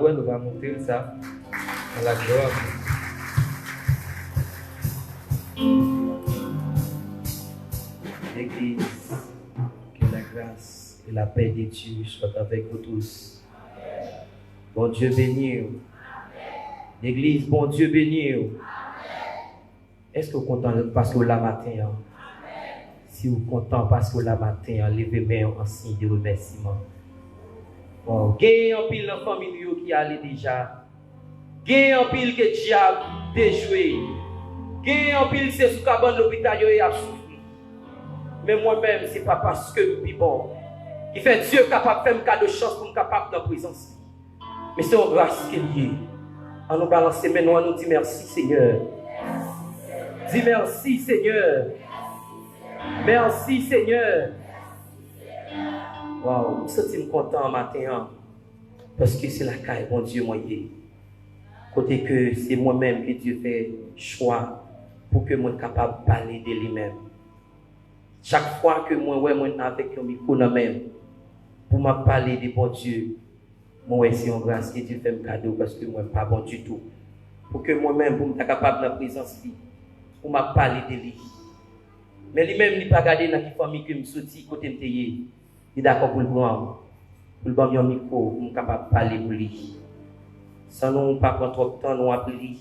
ouais, nous allons monter ça. À la gloire. L'Église, que la grâce et la paix de Dieu soient avec vous tous. Bon Dieu béni. L'Église, bon Dieu béni. Est-ce que vous êtes content parce que la matin? Si vous êtes content parce que la matin, levez-moi en signe de remerciement. Bon, il y a un pile dans la famille qui allait déjà. Il y a un pile que diable déjoué. Il y a un pile c'est sous cabane l'hôpital et a souffert. Mais moi-même, ce n'est pas parce que nous vivons. Il fait Dieu capable de faire un cas de chance pour nous capable de présence. Mais c'est une grâce qu'il y a. On nous balance maintenant, on nous dit merci Seigneur. Dis merci Seigneur. Merci Seigneur. Waouh, nous sommes contents matin. Parce que c'est la caille, bon Dieu, moi. Côté que c'est moi-même que Dieu fait choix pour que moi capable de parler de lui-même. Chaque fois que moi avec un micro même pour me parler de bon Dieu, moi c'est une grâce que Dieu fait un cadeau parce que moi pas bon du tout. Pour que moi-même pour me capable de la présence pour me parler de lui. Mais lui-même il pas regarder dans la famille que me sorti côté me il est d'accord pour le prendre. Pour le prendre un micro pour me capable de parler pour lui. Sans nous pas prendre trop de temps nous appeler.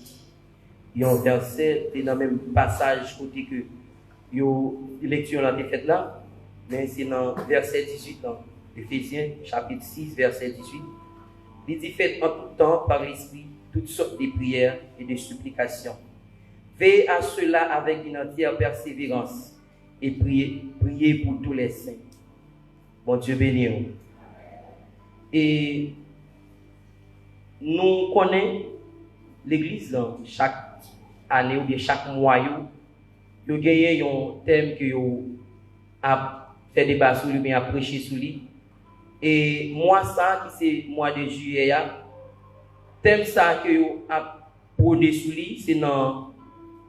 Il y a un verset dans le même passage côté que yo lecture là faite là, mais c'est dans verset 18 dans Éphésiens chapitre 6 verset 18. Il dit faites en tout temps par l'esprit toutes sortes de prières et de supplications. Veillez à cela avec une entière persévérance et priez pour tous les saints. Bon Dieu béni. Et nous connaissons l'église là, chaque année ou bien chaque mois il y a un thème que a fait débat sur lui, bien a prêché sur lui. Et moi, ça, qui c'est mois de juillet, thème ça que a prôné sur lui, c'est dans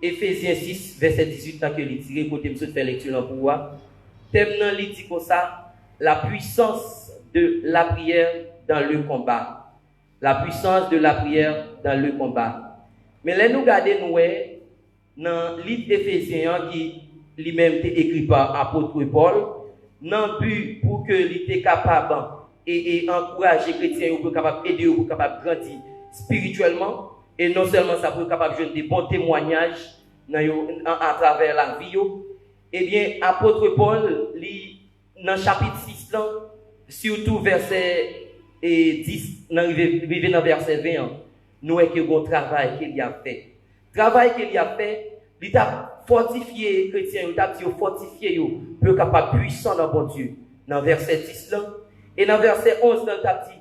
Éphésiens 6, verset 18, que il tiré côté de faire lecture pour moi. Thème nan li dit comme ça, la puissance de la prière dans le combat. La puissance de la prière dans le combat. Mais là, nous regardons, nous, dans le livre d'Éphésiens qui lui-même était écrit par l'apôtre Paul, non plus pour que il était capable et encourager les chrétiens pour capable aider pour capable grandir spirituellement et non seulement ça pour capable donner des bons témoignages à travers la vie. Eh bien, apôtre Paul, dans le chapitre 6, surtout verset 10, arrivé dans verset 20, nous avons un travail qu'il a fait. Travail qu'il a fait, il a fortifié les chrétiens, il a fortifié pour être capable puissant dans bon Dieu. Dans verset 10 là, et dans verset 11 il a dit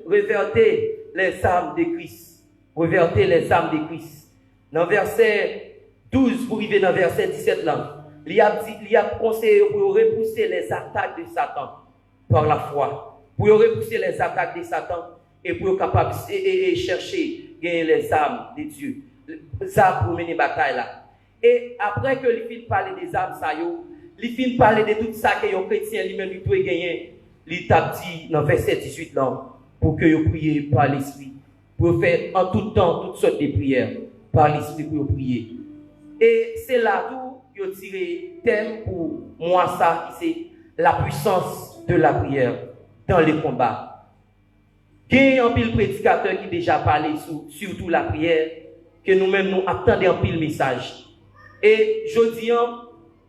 revertez les armes de Christ. Revertez les armes de Christ. Dans verset 12 pour arriver dans verset 17 là, il a conseillé pour repousser les attaques de Satan par la foi. Pour repousser les attaques de Satan et pour être capable de chercher gagner les armes de Dieu. Les armes pour mener la bataille là. Et après que il finit parler des armes, il finit parler de tout ça que les chrétiens lui-même doit gagner. Il t'a dit dans verset 18 là, pour que vous priez par l'esprit. Pour faire en tout temps toutes sortes de prières par l'esprit pour prier. Et c'est là où il a tiré thème pour moi ça, c'est la puissance de la prière dans les combats. Il y a un pile prédicateur qui déjà parlé surtout la prière, que nous-mêmes nous attendons un pile message. Et je dis,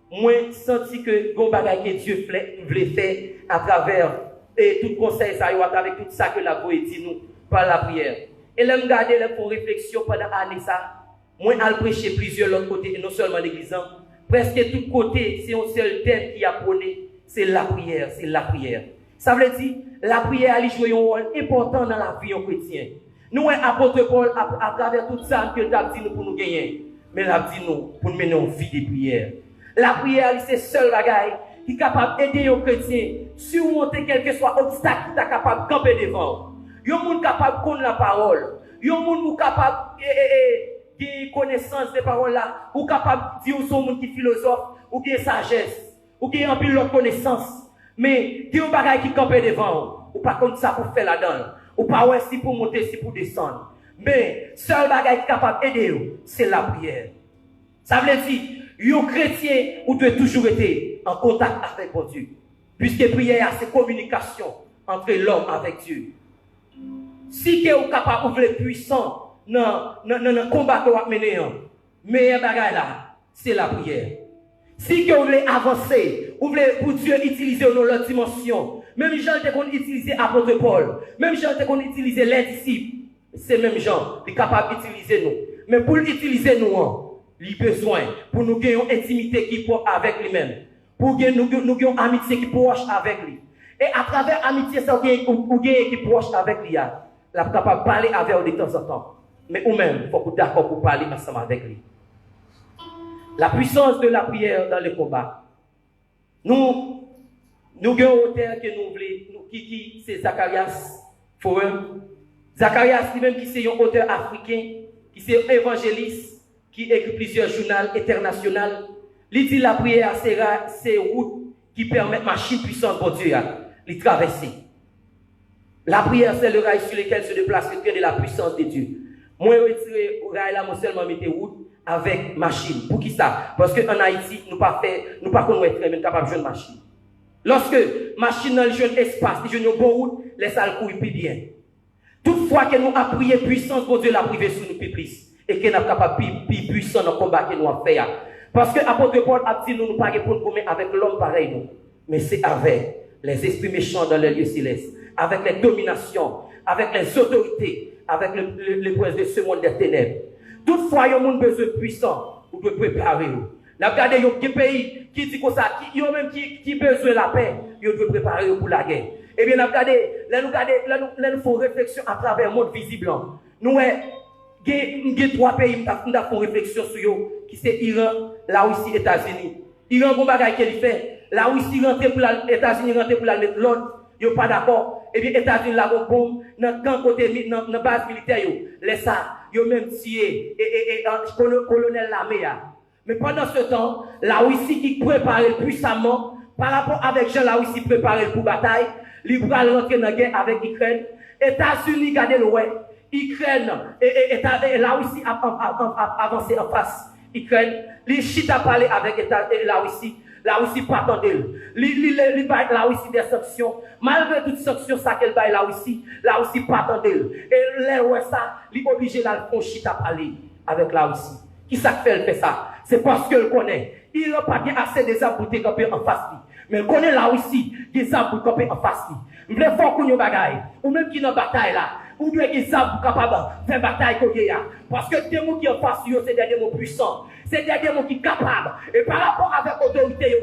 moi, senti que bon bagage que Dieu voulait faire à travers et tout conseil ça, à travers tout ça que la voix dit nous par la prière. Et là, je garde les pour réflexion pendant l'année ça. Moi, à prêcher plusieurs autres côtés, et non seulement l'église, presque tout côté, c'est un seul thème qui a prôné, c'est la prière, c'est la prière. Ça veut dire, la prière elle joue un rôle important dans la vie chrétienne. Nous, apôtre Paul, à travers tout ça que tu as dit nous pour nous gagner, mais il a dit nous pour nous mener une vie de prière. La prière, c'est le seul bagage qui est capable d'aider les chrétiens, surmonter quel que soit l'obstacle qui est capable de camper devant. Il y a des gens capable de connaître la parole. Il y a des gens capable de connaissance des paroles là, ou capable de dire aux gens qui philosophe, ou qui sagesse, ou qui ont plus de connaissance. Mais il y a des gens qui campent devant, ou pas comme ça pour faire là-dedans. ou pas ouais si pour monter, si pour descendre. Mais seul bagage qui est capable d'aider, c'est la prière. Ça veut dire, un chrétien, ou doit toujours être en contact avec mon Dieu. Puisque prière, c'est communication entre l'homme avec Dieu. Si vous êtes capable d'ouvrir puissant dans le combat que vous avez mené, le meilleur bagage là, c'est la prière. Si vous voulez avancer, vous voulez pour Dieu utiliser dans l'autre dimension, même gens qui ont utilisé l'apôtre Paul, même gens qui ont utilisé les disciples, c'est même gens qui sont capables d'utiliser nous. Mais pour l'utiliser nous, il a besoin pour nous gagner une intimité qui est avec lui-même, pour nous gagner une amitié qui est proche avec lui. Et à travers l'amitié, ça qui est proche avec lui, il est capable de parler avec lui de temps en temps. Mais vous-même, il faut que vous d'accord pour parler ensemble avec lui. La puissance de la prière dans le combat. Nous avons un auteur que nous voulons, qui c'est Zacharias Forum. Zacharias lui-même qui c'est un auteur africain, qui c'est évangéliste, qui écrit plusieurs journaux internationaux. Il dit la prière, c'est une route qui permet machine puissante pour Dieu de traverser. La prière, c'est le rail sur lequel se déplace le train de la puissance de Dieu. Moi, je retire le rail là, moi seulement mettre route avec machine. Pour qui ça? Parce qu'en Haïti, nous ne pouvons pas connaître, mais nous sommes capables de jouer une machine. Lorsque machine dans le jeune espace, nous jouons une bonne route, laisse-la courir plus bien. Toutefois que nous avons prié puissance pour Dieu la privé sur nous plus. Et que nous sommes capables de plus puissant dans le combat que nous avons fait. Parce que l'apôtre Paul a dit nous ne pas répondre avec l'homme pareil nous. Mais c'est avec les esprits méchants dans les lieux célestes, avec les dominations, avec les autorités, avec le prince de ce monde des ténèbres. Toutefois, il y a un besoin puissant pour te préparer. Nous regardons des pays qui disent comme ça, qui ont même qui besoin de la paix, ils doivent préparer pour la guerre. Eh bien, nous faisons réflexion à travers le monde visible. Nous avons trois pays qui font réflexion sur eux, qui sont Iran, la Russie, les États-Unis. Iran, bon bagage qu'il fait. La Russie rentre pour les États-Unis rentre pour la mettre l'autre. Ils ne sont pas d'accord. Et bien, les États-Unis, la bombe, dans le côté, dans la base militaire, laisse ça, ils ont même tiré, et colonel l'armée. Mais pendant ce temps, la Russie qui prépare puissamment, par rapport avec Jean, la Russie prépare pour bataille, ils vont rentrer dans la guerre avec l'Ukraine. États-Unis, regardez le ouais. Ukraine, et la Russie a avancé en face. Ukraine, les Chita a parlé avec la Russie. La Russie pas attendre. La Russie des sanctions. Malgré toutes les sanctions, ça qu'elle baille la Russie pas attendre. Et là, ça, il est obligé de Chita parler avec la Russie. Qui ça fait ça? C'est parce qu'elle connaît. Il n'a pas assez des armes pour te camper en face. Mais elle connaît la Russie, des armes pour camper en face. Vous voulez faire qu'on y bagaille, ou même qui est dans la bataille là. Ou bien des armes pour capable faire bataille qu'on y a. Parce que des mots qui en face, c'est des mots puissants. C'est des mots qui sont capables. Et par rapport avec l'autorité,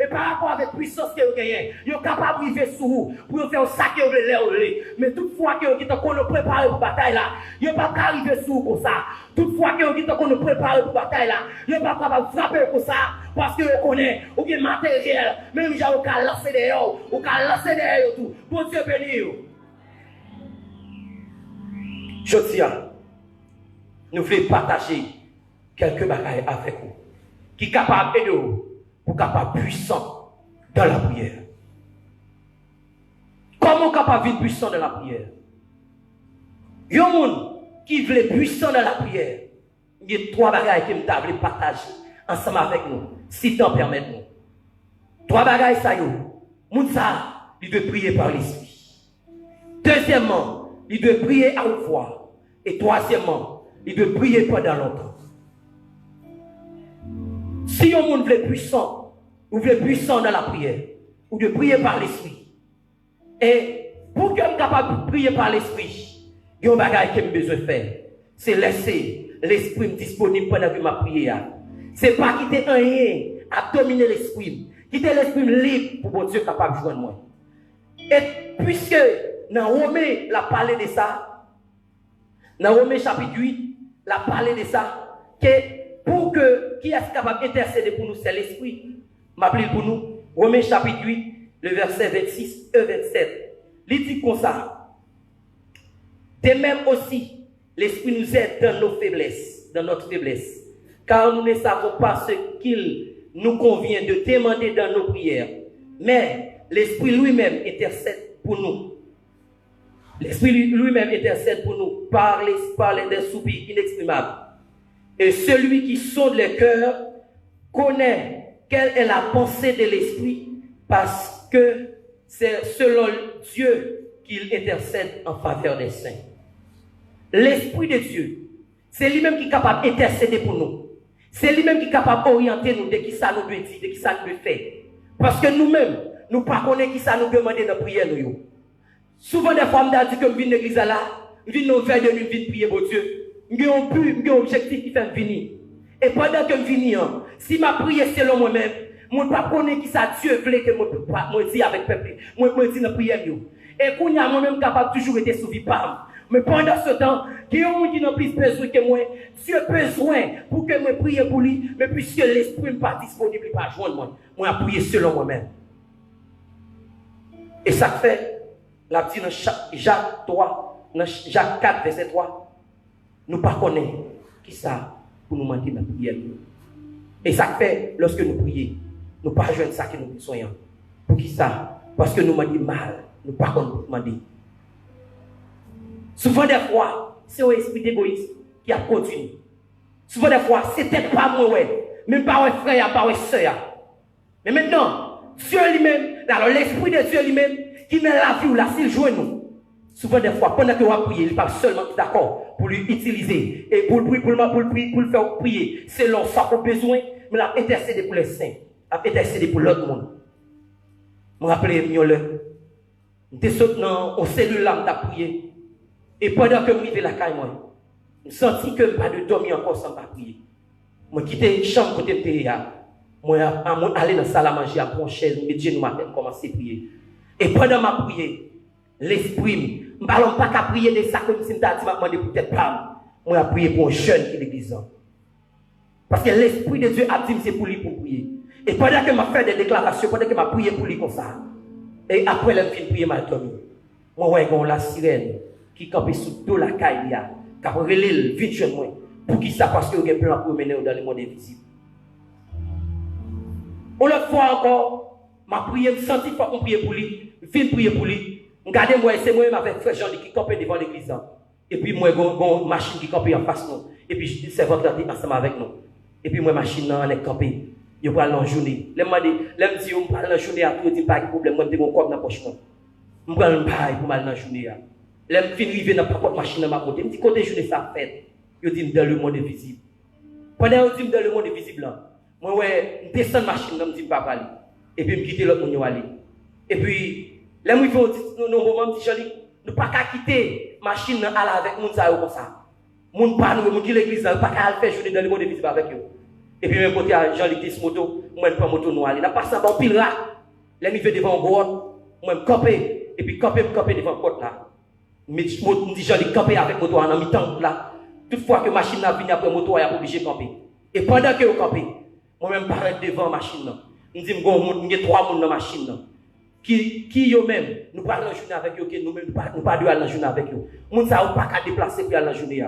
et par rapport avec la puissance qu'ils ont gagnée, ils sont capables de vivre sur vous pour faire ça qu'ils veulent. Mais toutefois qu'ils ont préparé pour la bataille là, ils ne sont pas arriver sur vous comme ça. Toutefois qu'ils ont préparé pour la bataille là, ils ne sont pas capables de frapper comme ça. Parce que vous connaissez, ou bien matériel, même si vous avez lancé derrière, vous avez lancé derrière tout. Bon Dieu béni. Je tiens, nous voulons partager quelques bagages avec vous, qui sont capables d'aider vous, pour capable puissant dans la prière. Comment capable d'être puissant dans la prière? Il y a des gens qui veulent être puissant dans la prière. Il y a trois bagages que nous voulons partager ensemble avec nous, si t'en permets nous. Trois bagages ça y est. Mounsa, il doit prier par l'esprit. Deuxièmement, il doit prier à haute voix. Et troisièmement, il doit prier pendant longtemps. Si on veut être puissant, vous voulez puissant dans la prière, vous devez prier par l'esprit. Et pour que vous soyez capable de prier par l'esprit, il y a un bagage que j'ai besoin de faire. C'est laisser l'esprit disponible pendant que je prie. Ce n'est pas quitter rien à dominer l'esprit. Quitter l'esprit libre pour que Dieu soit capable de joindre moi. Et puisque dans Romains, il a parlé de ça, dans Romains chapitre 8, il a parlé de ça, que pour que qui est capable d'intercéder pour nous, c'est l'esprit. M'appelle pour nous, Romains chapitre 8, le verset 26 et 27. Il dit comme ça. De même aussi, l'esprit nous aide dans nos faiblesses, dans notre faiblesse. Car nous ne savons pas ce qu'il nous convient de demander dans nos prières. Mais l'esprit lui-même intercède pour nous L'Esprit lui-même intercède pour nous par des soupirs inexprimables. Et celui qui sonde les cœurs connaît quelle est la pensée de l'Esprit parce que c'est selon Dieu qu'il intercède en faveur des saints. L'Esprit de Dieu, c'est lui-même qui est capable d'intercéder pour nous. C'est lui-même qui est capable d'orienter nous de qui ça nous doit dire, de qui ça nous doit faire. Parce que nous-mêmes, nous ne connaissons pas qui ça nous demande dans la prière. Souvent, des fois, je dis que je viens de l'église là, je viens de faire de nuit, je viens de prier pour Dieu. J'ai un objectif qui fait venir. Et pendant que je viens, si ma prière selon moi-même, je ne connais pas qui ça Dieu voulait que je dise avec le peuple. Je dis dans la prière. Et quand moi-même capable toujours être suivi par. Mais pendant ce temps, il y a un qui n'a plus besoin que moi. Dieu a besoin pour que je prie pour lui. Mais puisque l'esprit n'est pas disponible, il ne peut pas joindre moi. Moi, je prie selon moi-même. Et ça fait. La petite dans Jacques 3, dans Jacques 4, verset 3, nous ne connaissons pas qui ça pour nous mentir dans la prière. Et ça fait, lorsque nous prions, nous ne pas jouer ça que nous soyons. Pour qui ça? Parce que nous demandons mal, nous ne pas demander. Souvent des fois, c'est un esprit d'égoïsme qui a continué. Souvent des fois, c'est peut-être pas moi, même pas un frère, pas un soeur. Mais maintenant, Dieu lui-même, alors l'esprit de Dieu lui-même, qui met la vie ou la s'il joue nous. Souvent des fois, pendant que vous priez, il n'est pas seulement d'accord pour lui utiliser et pour le faire prier selon ce qu'on a besoin, mais il a intercédé pour les saints, il a intercédé pour l'autre monde. Je me rappelle, je suis sauté dans une cellule là, je prié. Et pendant que je suis la caille, je senti que je n'ai pas de dormir encore sans pas prier. Je quitté la chambre côté de Théa. Je suis allé dans la salle à manger, à prendre une chaise, je me matin, commencer à prier. Et pendant ma prière, l'esprit, je ne parle pas qu'à prier de ça comme si je demandé peut-être pas. Moi, je prié pour un jeune qui est l'église. Parce que l'esprit de Dieu a dit c'est pour lui pour prier. Et pendant que je fais des déclarations, pendant que je prié pour lui comme ça, et après, je fin prier mal dormi. Moi, je vois la sirène qui campe sous tout la caille, qui a relé vite jeune moi. Pour qui ça? Parce que je plan pour mener dans le monde invisible. On le voit encore, ma prière, je sens qu'on prie pour lui. Je viens prier pour lui. Regardez moi, c'est moi avec frère Jean qui campait devant l'église. Et puis moi, j'ai une machine qui campait en face de nous. Et puis je suis ensemble avec nous. Et puis moi, machine elle est campée. Je vais aller en journée. Je me dis, je vais aller en journée à tout, je dis pas de problème, je vais aller dans la poche. Je vais aller en bail pour aller en journée. Je vais arriver dans la machine, je me dis, côté journée ça fait. Je dis, dans le monde invisible. Pendant que je dis dans le monde invisible, moi, je descends la machine, je me dis, pas aller. Et puis je quitte l'autre monde aller. Et puis, les gens font nos moments, nous ne pas quitter la machine à la avec les gens comme ça. Les gens pas nous, qui l'église, nous ne pas faire journée dans le monde invisible avec eux. Et puis, même côté Jean-Luc Tis moto, moi je prends moto noire. Il n'a pas ça bon pile là. Les gens devant un board, moi je camper et puis camper devant le porte là. Mais je dis Jean-Luc camper avec moto en mi-temps là. Toutefois que la machine a venu après moto, il est obligé de camper. Et pendant que vous campez, moi-même paraît devant la machine là. Je dis, il y a 3 personnes dans la machine là. Qui eux-mêmes, nous parlons la journée avec eux, nous-mêmes, nous ne parlons pas la journée avec eux. Nous ne savons pas qu'à déplacer pour aller la journée.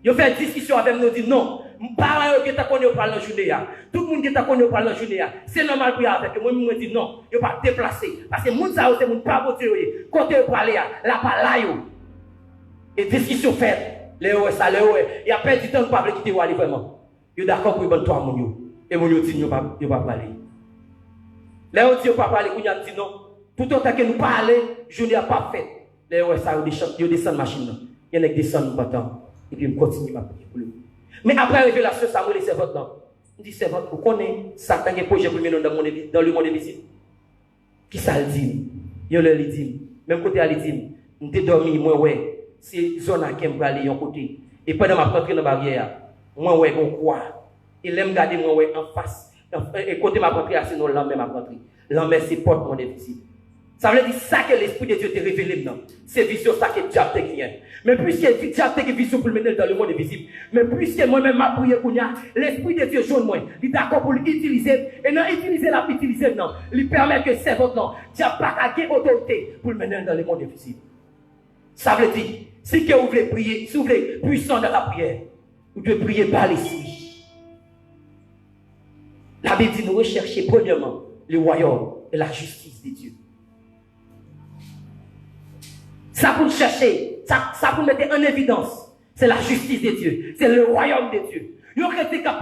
Ils fait une discussion avec nous, dit non, parlons que tu as connu pour la journée. Tout le monde qui t'a connu pour la journée, c'est normal pour aller avec eux. Moi, je me dis non, ils ne pas déplacer. Parce que nous savons que nous ne pas voter. Quand ils parlent, la parole, et discussion faite, il y a pas du temps pour quitter Wali vraiment. Ils sont d'accord pour toi, mon et mon dit, ils ne pas parler. Là, on dit, pas parler, on dit non. Tout autant que nous parlons, je n'ai pas fait. Là, ils descendent la machine. Il y en a qui descendent maintenant. Et puis, je continue à prier pour lui. Mais après la révélation, ça me laisse votre nom. Je dis, c'est votre. Vous connaissez Satan qui a projet pour dans le monde invisible. Qui ça le dit? Il le dit. Même côté, il dit, je suis dormi, moi, ouais. C'est zone qui aime aller en côté. Et pendant ma rentrée dans la barrière, moi, ouais, on croit. Il aime garder moi, ouais, en face. Et côté ma rentrée, c'est non, l'homme, ma rentrée. L'homme, c'est porte mon invisible. Ça veut dire ça que l'Esprit de Dieu t'a révélé maintenant. C'est vision ça que diable t'a vient. Mais puisque le diable t'a vision pour le mener dans le monde invisible, mais puisque moi-même ma prière pour l'Esprit de Dieu jaune moi, il est d'accord pour l'utiliser et non utiliser la utiliser non, lui permet que c'est votre nom, diable pas qu'à autorité pour le mener dans le monde invisible. Ça veut dire si que vous voulez prier, si vous voulez puissant dans la prière, vous devez prier par l'Esprit. La Bible dit nous rechercher premièrement le royaume et la justice de Dieu. Ça pour chercher, ça pour mettre en évidence, c'est la justice de Dieu, c'est le royaume de Dieu. Yo chrétien qui a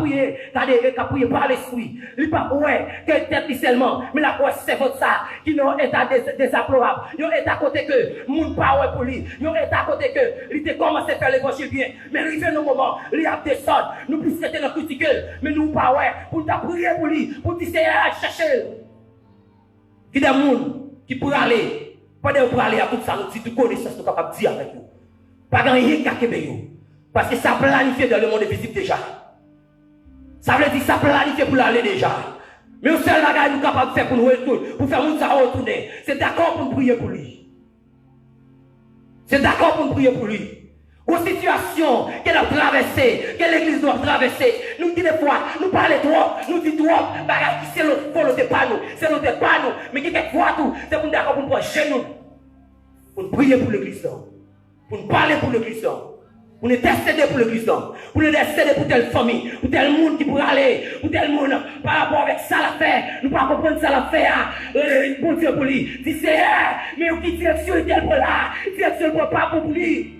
prié par l'esprit. Il pas ouais, que tête seulement, mais la foi c'est votre ça qui n'ont état désapprouable. Yo est à côté que moun pas ouais pour lui. Yo est à côté que il te commencé à faire l'évangile bien, mais il vient un moment, il a descendre, nous plus c'était le critiquer, mais nous pas ouais pour t'a prier pour lui, pour dire c'est chercher. Qui des moun qui pour aller, pas de pour aller à tout ça, nous si tu connais ça, nous capable dire avec vous. Pas gagner qu'à yo. Parce que ça planifié dans le monde visible déjà. Ça veut dire que ça planifié pour l'aller déjà. Mais le seul bagage nous capable de faire pour nous retourner, pour faire nous ça retourner, c'est d'accord pour nous prier pour lui. C'est d'accord pour nous prier pour lui. Aux situations qu'elle a traversées, que l'église doit traverser, nous disons des fois, nous parlons trop, nous disons trop, bagage qui c'est notre volonté pas nous, c'est notre pas nous, mais qui quelquefois tout, c'est pour nous d'accord pour nous prendre chez nous, pour nous prier pour l'église, pour nous parler pour l'église. Pour nous intercéder pour l'église, pour nous intercéder pour telle famille, pour tel monde qui pourrait aller, pour tel monde, par rapport avec ça l'affaire, nous ne pouvons pas comprendre ça l'affaire, bon Dieu pour lui, dis c'est, mais qui direction est-elle pour là, direction pour pas pour lui.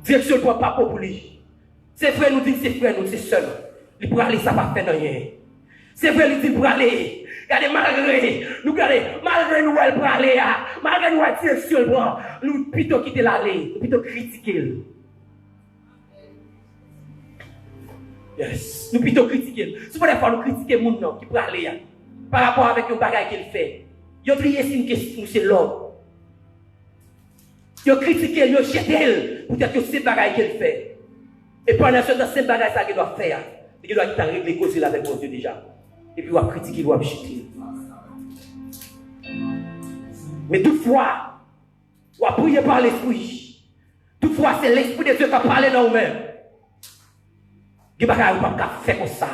Direction pour pas pour lui. C'est vrai, nous dit c'est frère, nous c'est seul. Il pourrait aller, ça va faire rien. C'est vrai, il dit pour aller. Regardez, malgré nous, elle pour aller, malgré nous, elle tire sur le bras, nous plutôt quitter l'allée, nous plutôt critiquer. Yes, nous plutôt critiquer. Souvent, des fois, nous critiquer les gens qui pour aller, par rapport avec un bagage qu'il fait. Ils ont crié c'est une question, c'est l'homme. Ils ont critiqué, ils ont jeté, peut-être que c'est le bagage qu'il fait. Et pendant ce temps, c'est le bagage qu'il doit faire. Il doit régler les causes avec mon Dieu déjà. Et puis, il va critiquer, il va jeter. Mais toutefois, on va prier par l'esprit. Toutefois, c'est l'esprit de Dieu qui va parler dans nous-mêmes. Il ne peut pas faire comme ça.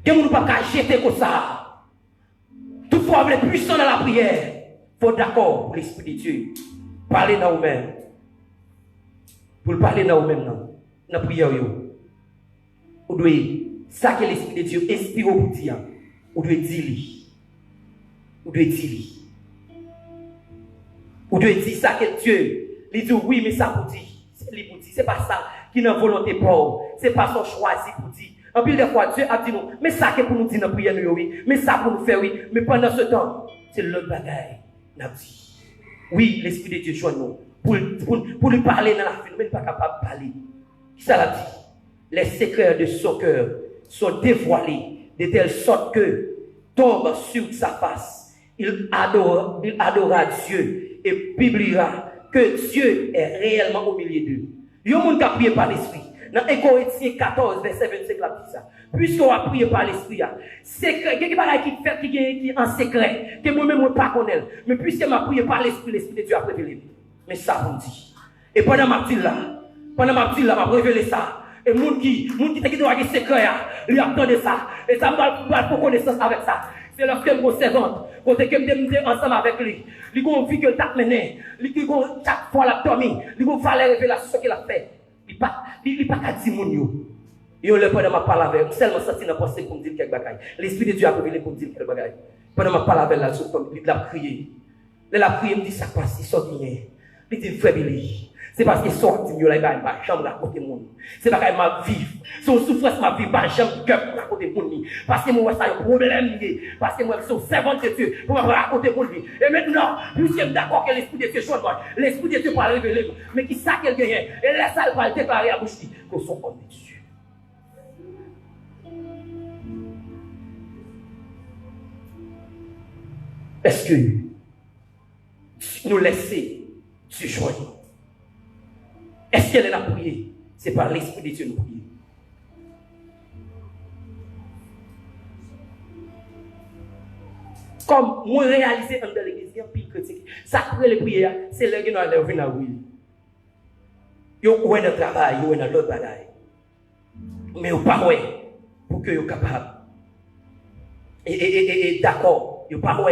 Il ne peut pas jeter comme ça. Toutefois, on est puissant dans la prière. Il faut d'accord pour l'esprit de Dieu. Parler dans nous-mêmes. Pour parler dans nous-mêmes, dans la prière. On doit, ça que l'esprit de Dieu inspire pour dire. On doit dire. On doit dire. On doit dire ça que Dieu, il dit oui, mais ça pour dire. C'est lui pour dire. C'est pas ça qui n'a volonté pour. C'est pas son choisi pour dire. En plus de fois, Dieu a dit nous, mais ça que pour nous dire dans la prière, oui. Mais ça pour nous faire, oui. Mais pendant ce temps, c'est l'autre bagaille. N'a dit. Oui, l'esprit de Dieu joue nous. Pour lui parler dans la vie, nous ne sommes pas capables de parler. Qui ça l'a dit? Les secrets de son cœur sont dévoilés de telle sorte que tombe sur sa face. Il adora Dieu et publiera que Dieu est réellement au milieu d'eux. Il y a un monde qui a prié par l'esprit. Dans 1 Corinthiens 14, verset 25, là, dit ça. Puisqu'on a prié par l'esprit, secret, il y a des choses qui est en secret, que moi-même je ne pas connaître. Mais puisque m'a prié par l'esprit de Dieu a révélé. Mais ça, on dit. Et pendant ma petite là, m'a révélé ça. Et les gens qui ont des secrets, ils attendent ça. Et ça m'a pas connaissance avec ça. C'est lorsque je me servante, quand je suis ensemble avec lui, il a vu qu'il t'a mené, il a chaque fois la tomie, il a fait les révélations qu'il a fait. Il n'a pas qu'à dire mon yo. Il a le pendant ma parole avec lui, seulement senti dans pensée pour me dire quelque chose. L'esprit de Dieu a révélé pour me dire quelque chose. Pendant ma parole avec lui, il a prié. Il a prié, il me dit ça passe, il sort bien. Il dit frère Billy. C'est parce qu'il sort du milieu là, il va pas chambre à côté de moi. C'est parce qu'il m'a vivre. Son souffrance m'a vivre, pas chambre de cœur à côté de moi. Parce que moi, ça a un problème. Parce que moi, je suis servant de Dieu pour me raconter pour lui. Et maintenant, puisque je suis d'accord que l'esprit de Dieu change moi, l'esprit de Dieu va révéler, mais qui sait qu'il gagne, et laisse ça, il va le déclarer à bouche que son homme de Dieu. Est-ce que nous laisser se joindre? Est-ce qu'elle a prié? C'est par l'esprit de Dieu nous prier. Comme moi réalisé dans l'église, il y a un pile critique. Ça après les prières, c'est là que nous allons venir à oui. Ils ont dans le travail, ils ont dans l'autre bagaille. Mais ils n'ont pas pour que soient capables. Et d'accord, ils n'ont pas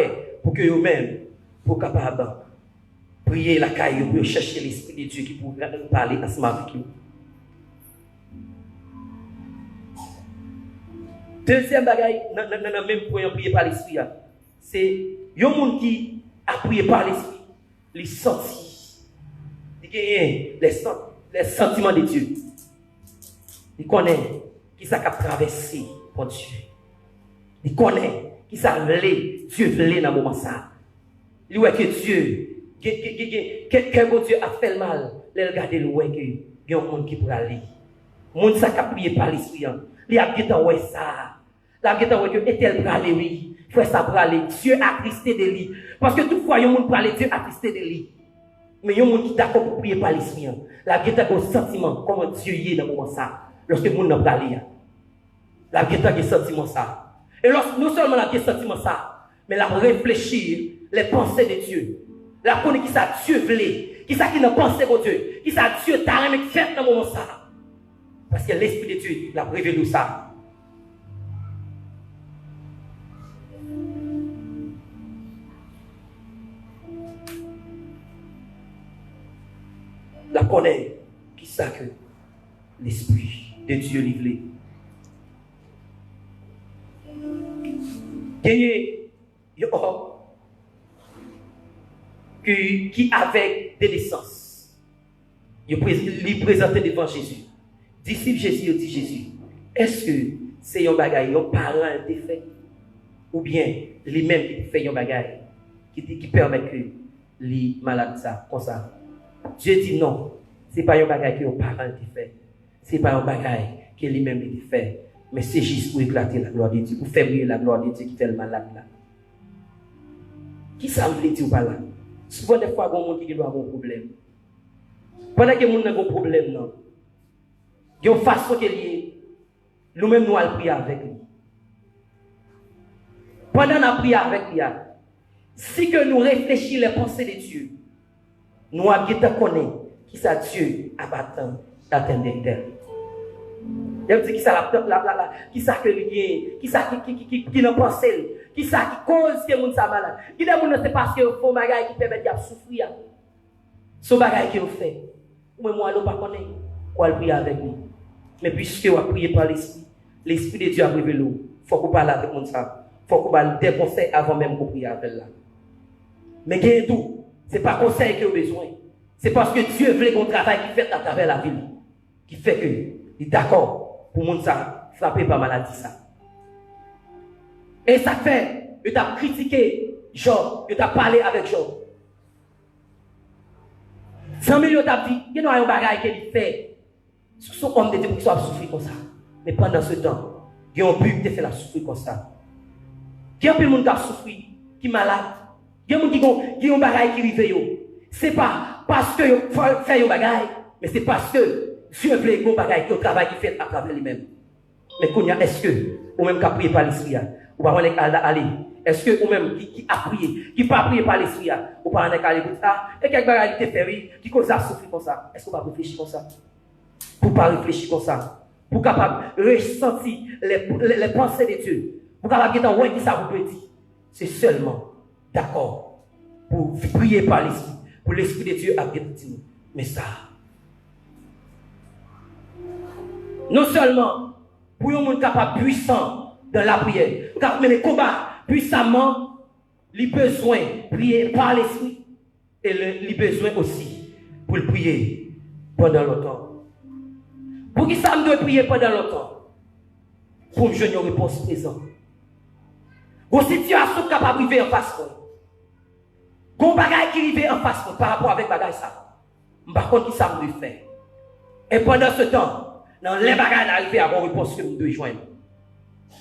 pour que eux-mêmes soient capables. Prier la caille pour chercher l'esprit de Dieu qui pourrait parler ensemble avec nous. Deuxième bagaille, dans même pour prier par l'esprit, c'est un monde qui a prié par l'esprit, les sentis, les sentiments de Dieu. Il connaît qui ça a traversé pour Dieu. Il connaît qui ça voulait, Dieu voulait dans le moment ça. Il voit que Dieu, que bon Dieu a fait le mal, il regarde le ouais que il y a un monde qui pourra aller. Le monde ça a prié par l'esprit. Il a dit ouais ça. Il a dit ouais que est-elle pour aller oui. Frère ça pour aller. Dieu a attristé de lui. Parce que toutefois il y a un monde pour aller, Dieu a attristé de lui. Mais il y a un monde qui est d'accord pour prier par l'esprit. La vie est un sentiment comment Dieu y est dans le moment ça. Lorsque le monde n'a pas allé. La vie est un sentiment ça. Et lorsque non seulement la vie est un sentiment ça, mais la réfléchir les pensées de Dieu. La connaître qui ça Dieu voulait, qui ça qui n'a pensé pour Dieu, qui ça Dieu t'a remis fait dans le moment ça. Parce que l'Esprit de Dieu l'a révélé ça. La connaît qui ça que l'Esprit de Dieu livré. Qui avec des naissances, il présentait devant Jésus. Disciple Jésus, il dit Jésus, est-ce que c'est un bagage, un parent qui fait, ou bien lui-même qui fait un bagage qui permet que les malades ça, comme ça. Dieu dit non, ce n'est pas un bagage que un parent qui fait, ce n'est pas un bagage que lui-même qui fait, mais c'est juste pour éclater la gloire de Dieu, pour faire briller la gloire de Dieu qui fait le malade là. Qui ça veut dire par là? Souvent des fois, il y a des gens qui doivent avoir un problème. Pendant que les gens ont un problème, non. Il y a une façon qu'il y nous-mêmes nous allons prier avec lui. Pendant qu'on prié avec lui, si que nous réfléchissons les pensées de Dieu, nous avons connaître qui ça Dieu a battu d'atteindre terre. Il dit qui ça qui ça que lui qui ça qui n'a pensé, qui ça qui cause que moun ça malade. Qui des moun c'est parce que font bagaille qui permet de souffrir. Ce bagaille que vous fait. Moi nous pas connaître quoi prier avec lui. Mais puisque vous priez par l'esprit, l'esprit de Dieu a révélé, il faut qu'on parle avec moun ça. Il faut qu'on parle des conseils avant même qu'on prie avec là. Mais gagne tout, c'est pas conseil que vous avez besoin. C'est parce que Dieu veut qu'on travaille qui fait à travers la vie qui fait que il est d'accord pour moun ça frapper par maladie ça. Et ça fait, il t'a critiqué Job, il t'a parlé avec Job. 100 millions t'a dit, il y a un bagage qu'il fait. Ce sont hommes de Dieu qui sont souffrir comme ça. Mais pendant ce temps, il y a un but de faire la souffrir comme ça. Il y a un peu de monde qui a souffert, qui est malade. Il y a un monde qui a un bagage qui arrive. Ce n'est pas parce que fait un bagage, mais c'est parce que Dieu veut un bagage qui travail qui fait à travers lui-même. Mais est-ce que, ou même qui a prié par l'esprit, ou pas aller, est-ce que, ou même qui a prié, qui pas prié par l'esprit, ou pas aller pour ça, et quelques bagages qui fait, qui cause à souffrir comme ça, est-ce qu'on va réfléchir comme ça? Pour pas réfléchir comme ça, pour capable ressentir les pensées de Dieu, pour capable dire ouais qui ça vous peut dire, c'est seulement d'accord pour prier par l'esprit, pour l'esprit de Dieu à dire mais ça. Non seulement pour un monde capable puissant dans la prière, capable mener combat puissamment, il besoin de prier par l'esprit et il besoin aussi pour le prier pendant longtemps. Pour qui ça me doit prier pendant longtemps? Pour me donner une réponse présente. Une situation capable de vivre en face. Une bagaille qui arrive en face par rapport avec bagaille ça. Par contre, qui ça me doit faire? Et pendant ce temps, dans les bagages d'arriver à une réponse que nous devons joindre.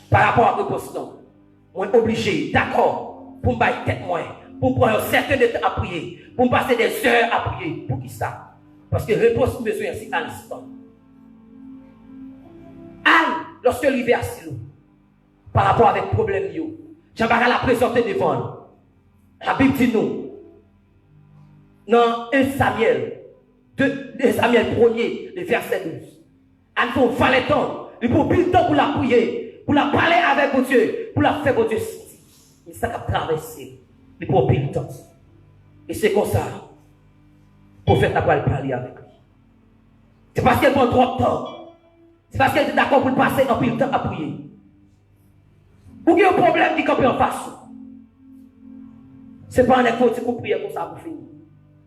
Par rapport à la réponse, non. On est obligé, d'accord, pour me battre tête moins, pour prendre un certain temps à prier, pour me passer des heures à prier. Pour qui ça? Parce que la réponse que nous besoin, c'est à l'instant. Anne, lorsque elle arrive à Silo, par rapport avec le problème, Jean-Baptiste l'a présenté devant nous. La Bible dit nous, dans 1 Samuel 1er, le verset 12. Il faut faire le temps, il faut plus de temps pour la prier, pour la parler avec Dieu, pour la faire pour Dieu. Mais ça a traversé, il faut plus de temps. Et c'est comme ça, le prophète n'a pas parler avec lui. C'est parce qu'elle prend trop de temps. C'est parce qu'elle est d'accord pour passer un peu de temps à prier. Ou qu'il y a un problème qui campe en face. Ce n'est pas un effort de prière comme ça pour finir.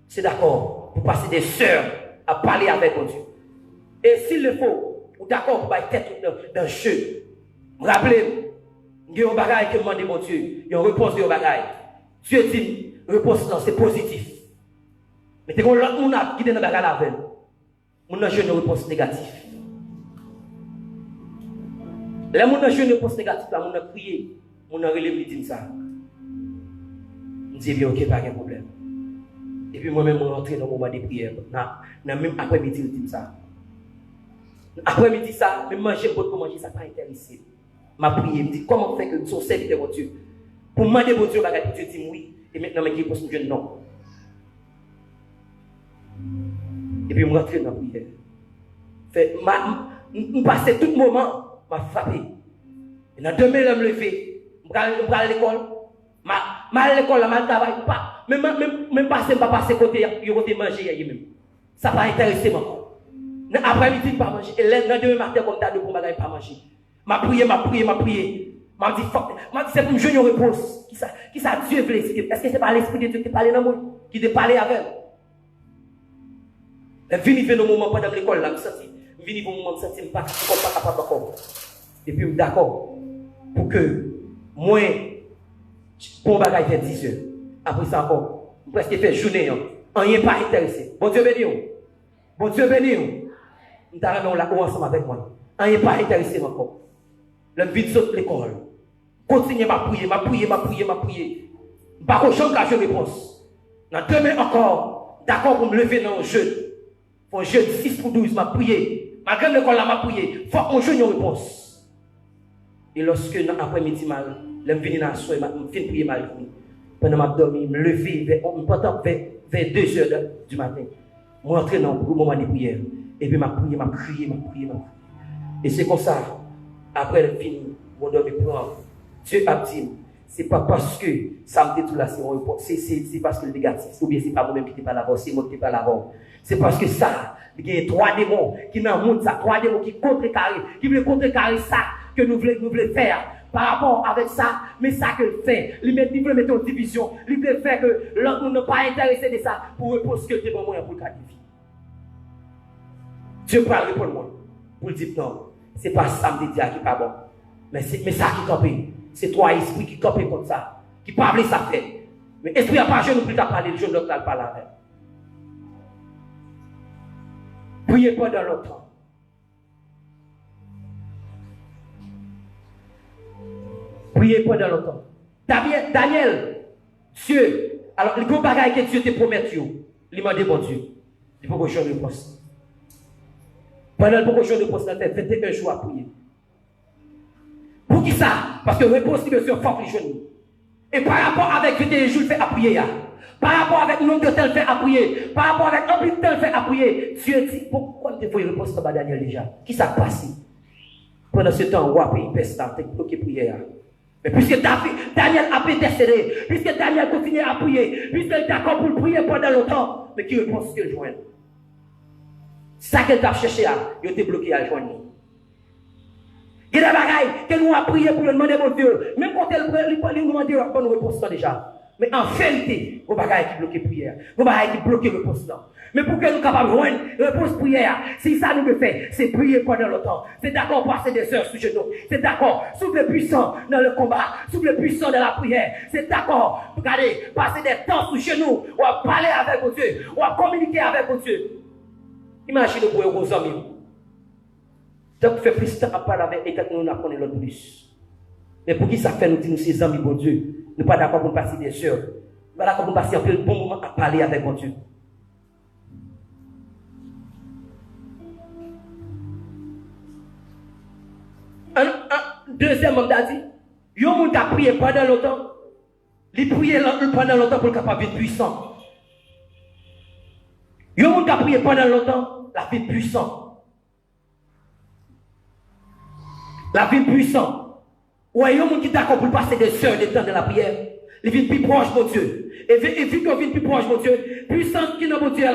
C'est d'accord, pour passer des heures à parler avec mon Dieu. Et s'il le faut, ou d'accord pour être tête dans le jeu. Rappelez-vous, il y a un bagage que demande mon Dieu, il y a une réponse de bagage. Dieu dit, réponse non, c'est positif. Mais c'est comme l'autre monde qui est dans le bagage avec nous. On a une réponse négative. Là, on a une réponse négative, là, on a crié, on a relevé, dit ça. On dit, bien, ok, pas de problème. Et puis moi-même, je rentre dans le moment de prière. Même après-midi, je dis ça. Après-midi, ça, même manger pour manger, ça pas intéressé. Ma prière, je dis, comment fait que nous sommes serviteurs de Dieu? Pour demander à Dieu, Dieu dit oui. Et maintenant, je dis, je dis non. Et puis, je rentre dans la prière. Je passe tout moment, je frappé. Et dans demain, je me lever. Je vais à l'école. Je vais à l'école, je vais travailler. Même passer, pas passer côté, il y manger même. Ça va intéresser encore. Après-midi, je ne pas manger. Et là, demain matin, comme ça, je ne vais pas manger. Ma prière. Je dis, c'est pour me jouer une réponse. Qui ça Dieu veut? Est-ce que ce n'est pas l'Esprit de Dieu qui parle dans moi? Qui te parle avec? Je viens dans le moment pendant l'école, là, je viens dans le moment, je ne suis pas capable encore. Et puis, d'accord. Pour que moi, pour me faire 10 heures. Après ça encore, je presque fait journée. On n'y est pas intéressé. Bon Dieu béni. Bon Dieu béni. Nous avons là ensemble avec moi. On n'y est pas intéressé encore. Le vide saute l'école. Continuez à prier. Je ne pas jamais réponse. Demain encore, d'accord pour me lever dans le jeu. Pour un jeu de 6 pour 12, je prié. Malgré l'école, je prié. Il faut qu'on joue une réponse. Et lorsque, après-midi, je viens dans le soir, je viens prier mal. Pendant que je dormi, je me lever vers 2 heures du matin. Je rentre dans le moment de prière. Et puis je prie. Et c'est comme ça, après le film, je dormi prendre. Dieu a dit, c'est pas parce que ça me dit tout là, c'est parce que le négatif, ou bien c'est pas moi-même qui n'ai pas là-bas, c'est moi qui n'ai pas là-bas. C'est parce que ça, il y a 3 démons qui dans le monde, 3 démons qui contrecarrent, qui veulent contrecarrer ça que nous voulons faire. Par rapport avec ça, mais ça que le fait, il veut mettre en division, il veut faire que l'autre ne pas intéressé de ça pour répondre ce que tu es bon pour le cas de vie. Dieu peut répondre moi pour dire non, c'est pas ça me dit qui n'est pas bon, mais ça qui campe, c'est toi esprit qui campe comme ça, qui parle ça fait. Mais esprit n'a pas jeune plus qu'à parler, le jeune l'autre parle avec. Priez pas dans l'autre. Priez pendant longtemps. Daniel, Dieu, alors le gros bagage que Dieu te promet, il m'a dit bon Dieu, il faut que je me pose. Pendant le que je me pose, il fait 21 jours à prier. Pour qui ça? Parce que réponse qui me sur fort les genoux. Et par rapport avec 21 jours, il fait à prier. Par rapport avec le nombre de temps, il fait à prier. Par rapport avec un peu de temps, il fait à prier. Dieu dit, pourquoi tu fais une réponse comme Daniel déjà? Qui s'est passé? Pendant ce temps, on va payer pestant, tu peux prier. Mais puisque Daniel a intercédé, puisque Daniel continue à prier, puisqu'il est d'accord pour prier pendant longtemps, mais qui réponse qu'il joint? C'est ça qu'elle a cherché, il était bloqué à joindre. Il y a des bagailles que nous avons prié pour le demander mon Dieu. Même quand elle nous demande la bonne réponse déjà. Mais en vérité, vos bagailles qui bloquent la prière, vos bagailles qui bloquent la réponse là. Mais pour que nous soyons capables de joindre la réponse prière, si ça nous le fait, c'est prier pendant longtemps. C'est d'accord passer des heures sous genoux. C'est d'accord, souffle le puissant dans le combat, souffle le puissant dans la prière. C'est d'accord, regardez, passer des temps sous genoux, ou à parler avec vos Dieu, ou à communiquer avec vos Dieu. Imaginez pour vos amis. Donc, fait plus de temps à parler avec et quand nous apprenons l'autre plus. Mais pour qui ça fait nous dire, nous, ces amis, bon Dieu, nous ne sommes pas d'accord pour passer des heures. Nous ne sommes pas d'accord pour passer un peu le bon moment à parler avec mon Dieu. Deuxième homme a dit, il y a un monde qui a prié pendant longtemps. Il priait pendant longtemps pour être capable d'être puissant. Il y a un monde qui a prié pendant longtemps, la vie puissante. La vie puissante. Ouais, il y a un monde qui est d'accord pour passer des heures de temps dans la prière. Il vient plus proche, mon Dieu. Et vu qu'on vient plus proche, mon Dieu, puissance qui est dans mon Dieu.